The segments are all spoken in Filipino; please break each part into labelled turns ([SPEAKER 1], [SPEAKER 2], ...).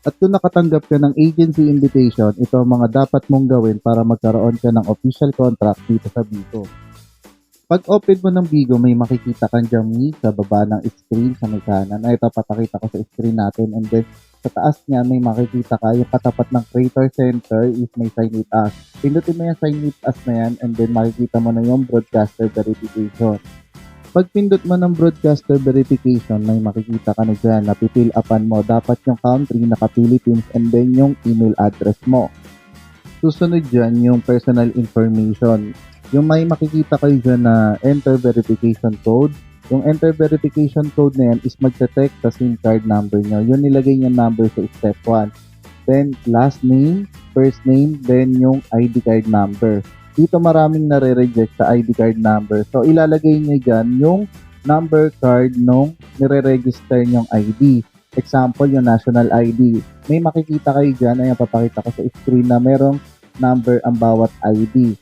[SPEAKER 1] At kung nakatanggap ka ng agency invitation, ito ang mga dapat mong gawin para magkaroon ka ng official contract dito sa Bigo. Pag open mo ng Bigo, may makikita kang Jamie sa baba ng screen sa may kanan. Ay, ito patakita ko sa screen natin. And then, sa taas niya, may makikita ka yung katapat ng Creator Center is may sign with us. Pindutin mo yung sign with us na yan and then makikita mo na yung broadcaster verification. Pag pindot mo ng broadcaster verification, may makikita ka na dyan. Napifill upan mo. Dapat yung country naka-Philippines and then yung email address mo. Susunod dyan yung personal information. Yung may makikita kayo dyan na enter verification code. Yung enter verification code na yan is magte-text sa SIM card number nyo. Yun nilagay niya number sa step 1. Then last name, first name, then yung ID card number. Dito maraming nare-reject sa ID card number. So ilalagay nyo dyan yung number card nung nire-register nyong ID. Example, yung national ID. May makikita kayo dyan, ayan papakita ko sa screen na merong number ang bawat ID.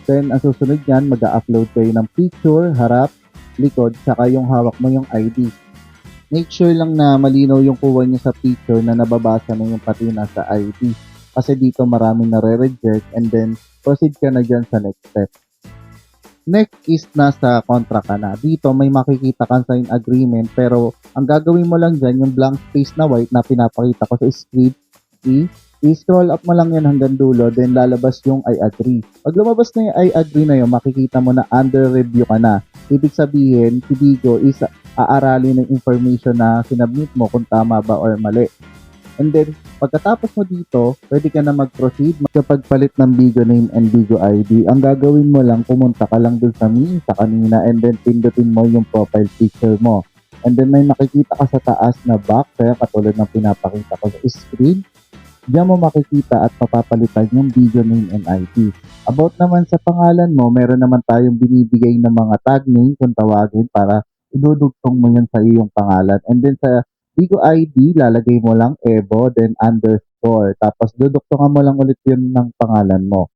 [SPEAKER 1] Then, ang susunod yan, mag-upload kayo ng picture, harap, likod, saka yung hawak mo yung ID. Make sure lang na malinaw yung kuha niya sa picture na nababasa na yung pati nasa ID. Kasi dito maraming nare-reject and then proceed ka na dyan sa next step. Next is nasa contract ka na. Dito may makikita kang sign agreement pero ang gagawin mo lang dyan yung blank space na white na pinapakita ko sa screen i-scroll up mo lang yan hanggang dulo, then lalabas yung I agree. Pag lumabas na yung I agree na yun, makikita mo na under review ka na. Ibig sabihin, si Bigo is aaralin ng information na sinubmit mo kung tama ba or mali. And then, pagkatapos mo dito, pwede ka na mag-proceed kapag palit ng Bigo name and Bigo ID. Ang gagawin mo lang, pumunta ka lang dun sa me, sa kanina, and then pindutin mo yung profile picture mo. And then may makikita ka sa taas na back, kaya katulad ng pinapakita ko sa screen. Diyan mo makikita at mapapalitan yung Bigo name and ID. About naman sa pangalan mo, meron naman tayong binibigay ng mga tag name kung tawagin para idudugtong mo yun sa iyong pangalan. And then sa Bigo ID, lalagay mo lang Ebo, then underscore. Tapos dudugtungan mo lang ulit yun ng pangalan mo.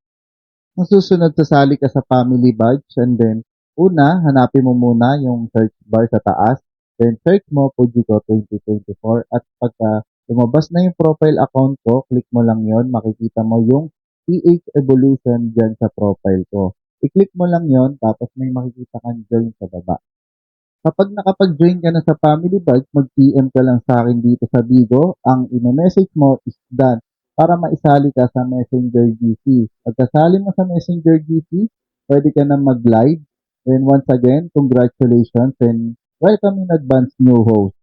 [SPEAKER 1] Ang susunod, sasali ka sa family badge and then una, hanapin mo muna yung search bar sa taas. Then search mo Fujiko 2024 at pagka lumabas na yung profile account ko, click mo lang yon, makikita mo yung PH Evolution dyan sa profile ko. I-click mo lang yon, tapos may makikita kang join sa baba. Kapag nakapag-join ka na sa family badge, mag-PM ka lang sa akin dito sa Bigo. Ang ina-message mo is done para maisali ka sa Messenger GC. Pagkasali mo sa Messenger GC, pwede ka na mag-live. And once again, congratulations and welcome in advance new host.